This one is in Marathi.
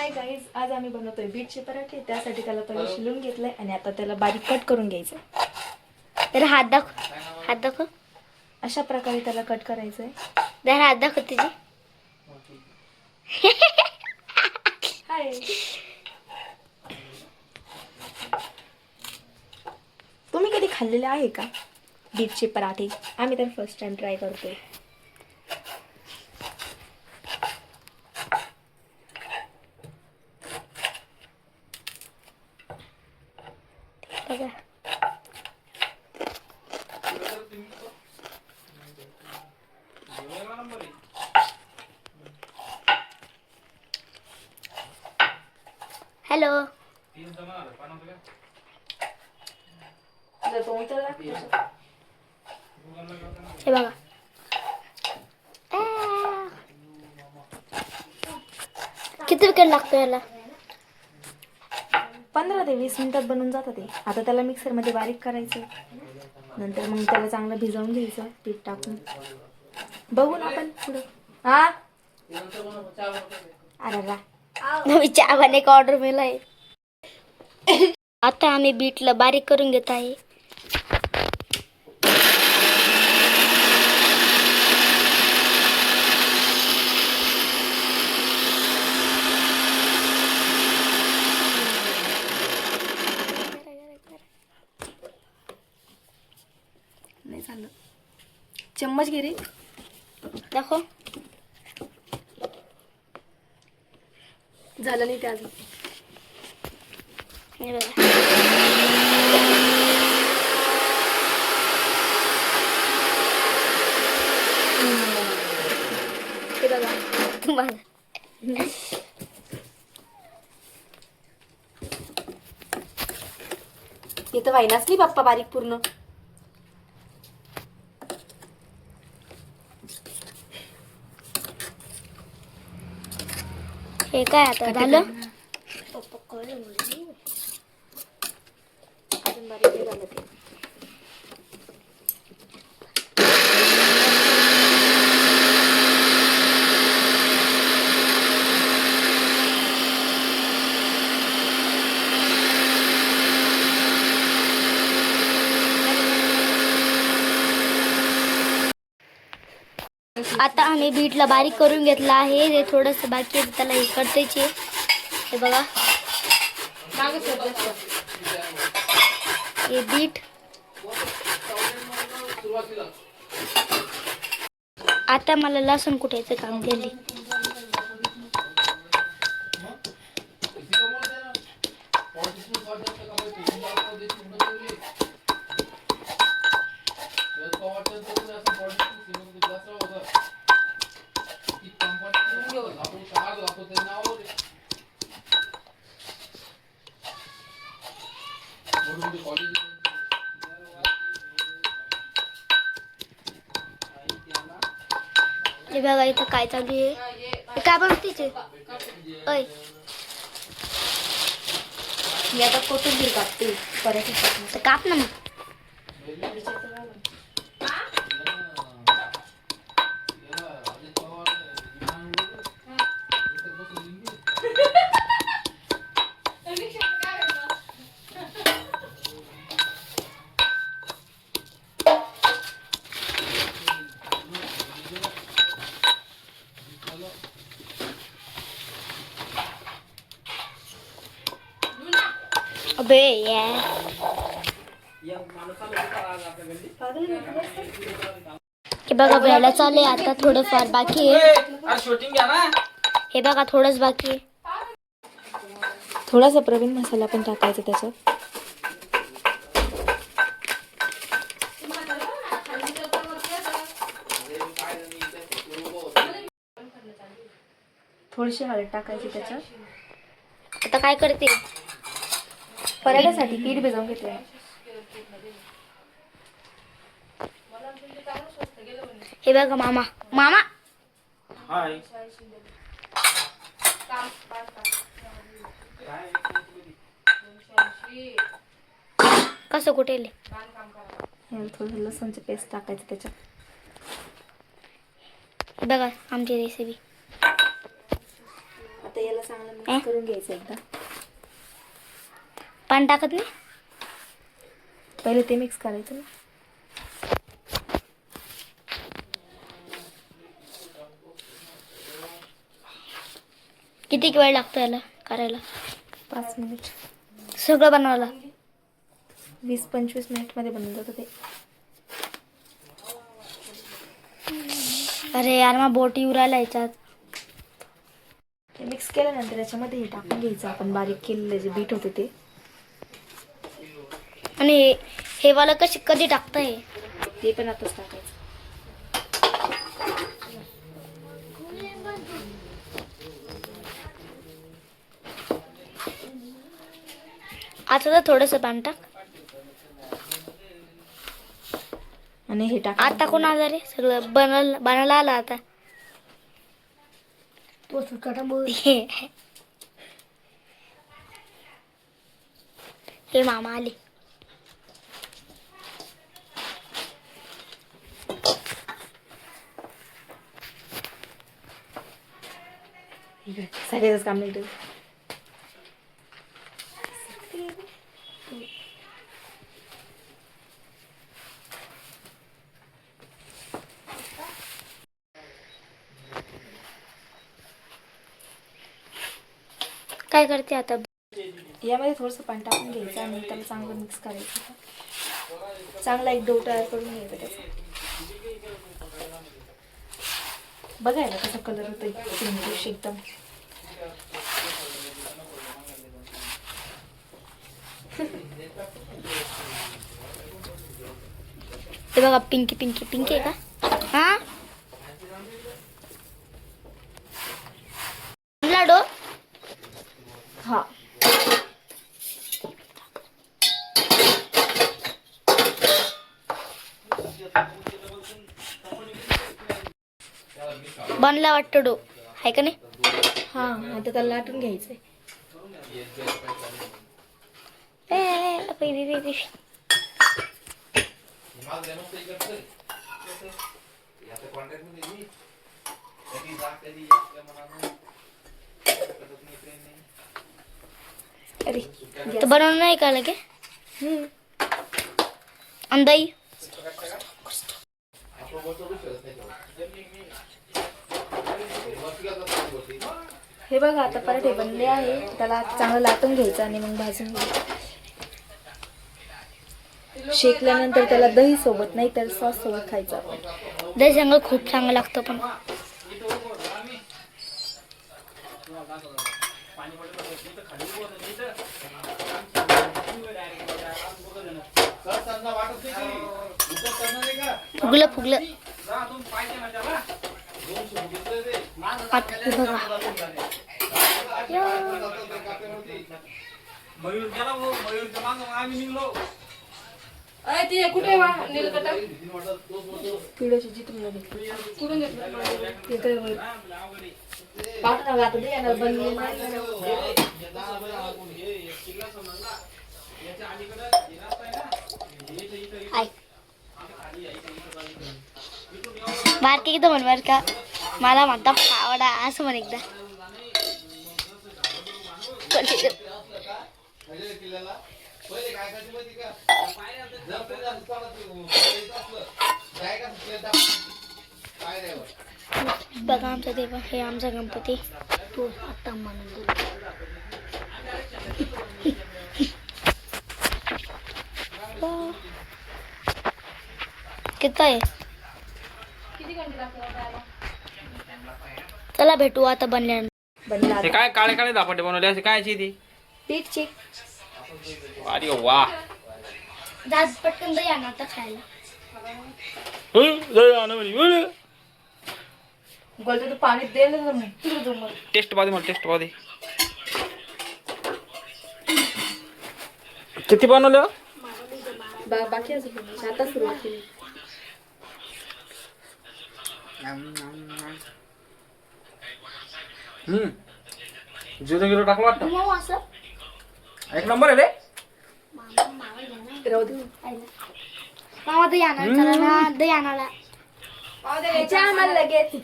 हाय गाईज, आज आम्ही बनवतोय बीटचे पराठे. त्यासाठी त्याला पहिले शिलून घेतलंय आणि आता त्याला बारीक कट करून घ्यायचं. तर हात दाखव. अशा प्रकारे त्याला कट करायचंय. जरा हात दाखव तुझी. हाय, तुम्ही कधी खाल्लेले आहे का बीटचे पराठे? आम्ही तर फर्स्ट टाइम ट्राय करतोय. बघा. हॅलो. हे बघा. किती वेळ लागतो याला? 15 ते 20 मिनिटात बनून जातं ते. आता त्याला मिक्सरमध्ये बारीक करायचं. नंतर मग त्याला चांगलं भिजवून घ्यायचं पीठ टाकून. बघू ना आपण पुढं. हा, अरे वा, नवी चहावाने एक ऑर्डर मिळाला. आता आम्ही बीटला बारीक करून घेत आहे. नाही झालं. चम्मच घे रे. दाखव. झालं नाही ते अजून. हे बघा. हे बघा तुम्हाला इथं व्हायनाच नाही बाप्पा बारीक पूर्ण. हे काय आता झालं? अजून बारीक नाही झालं ते. आता आम्ही बीटला बारीक करून घेतला आहे. ते थोडंसं बाकी आहे, त्याला हे करतायचे. हे बघा, हे बीट. आता मला लसूण कुटायचं काम दिले. हे बघा इथं काय चालू आहे. काय बनवते? ओय, मी आता कोथिंबीर कापते पराठे. काप ना मग. अबे यार, हे बघा व्हायला चालू आहे. आता थोडंफार बाकी आहे. हे बघा थोडंच बाकी आहे. थोडासा प्रवीण मसाला पण टाकायचा त्याच्यात. थोडीशी हळद टाकायची त्याच्यात. आता काय करते? पराठ्यासाठी पीठ भिजवून घेतलंय. हे बघा मामा. हाय. कसं कुठेल? थोडं लसूणचं पेस्ट टाकायचं त्याच्यात. हे बघा आमची रेसिपी. आता याला त्याला चांगलं मिक्स करून घ्यायचं एकदा. पाणी टाकत नाही. पहिले ते मिक्स करायचं ना. किती वेळ लागतो याला करायला? 5 मिनिट. सगळं बनवायला 20-25 मिनिटमध्ये बनून जातं ते. अरे यार मग बोटी उरायला याच्यात. ते मिक्स केल्यानंतर याच्यामध्ये हे टाकून घ्यायचं आपण बारीक केलेलं जे बीट होते ते. आणि हे वाला कधी टाकताय? ते पण आताच टाकायचं. आता तर थोडंसं पाणी टाक. आणि हे टाक. आता कोण आला रे? सगळं बनायला आला आता. हे मामा आले. सगळ्याच काम नाही. काय करते आता? यामध्ये थोडंसं पाणी टाकून घ्यायचं आणि त्याला चांगलं मिक्स करायचं. चांगला एक डो तयार करून घ्यायचा त्याचा. बघायला कसा कलर होतोय एकदम. ते बघा पिंकी पिंकी पिंकी आहे का? हा लाडू. हा बनला वाटतं डो आहे का नाही? हा आता त्याला लाटून घ्यायचंय. अरे तर बनवून नाही का लगे? अंदाई हे बघा आता पराठे बनले आहे. त्याला चांगलं लाटून घ्यायचं आणि मग भाजून घ्यायचं. शेकल्यानंतर त्याला दही सोबत नाही तर सॉस सोबत खायचं आपण. दही संग खूप चांगलं लागतं. पण फुगलं फुगलं. आता हे बघा. कुठे कुठून बारकी किती म्हण बर का? मला म्हणता आवडा असं म्हण एकदा. बघा आमचा देवा, हे आमचा गणपती. तू आता म्हणून किती आहे? चला भेटू आता बनल्यानंतर. हे काय काळे काळे धापटे बनवले असे कायची ती? पीठची. अरे वा. जात पटकन दही आणा आता खायला. बोलतो तू पाणी दे ना. टेस्ट पाहते मला, टेस्ट पाहते. किती बनवलं? बाकी अजून आता सुरुवात केली. जिरो गिरो टाकलं वाटतं. मग असं एक नंबर आहे रे. राहू दे. मामा दही आणा. चला ना दही आणायला. आम्हाला लगेच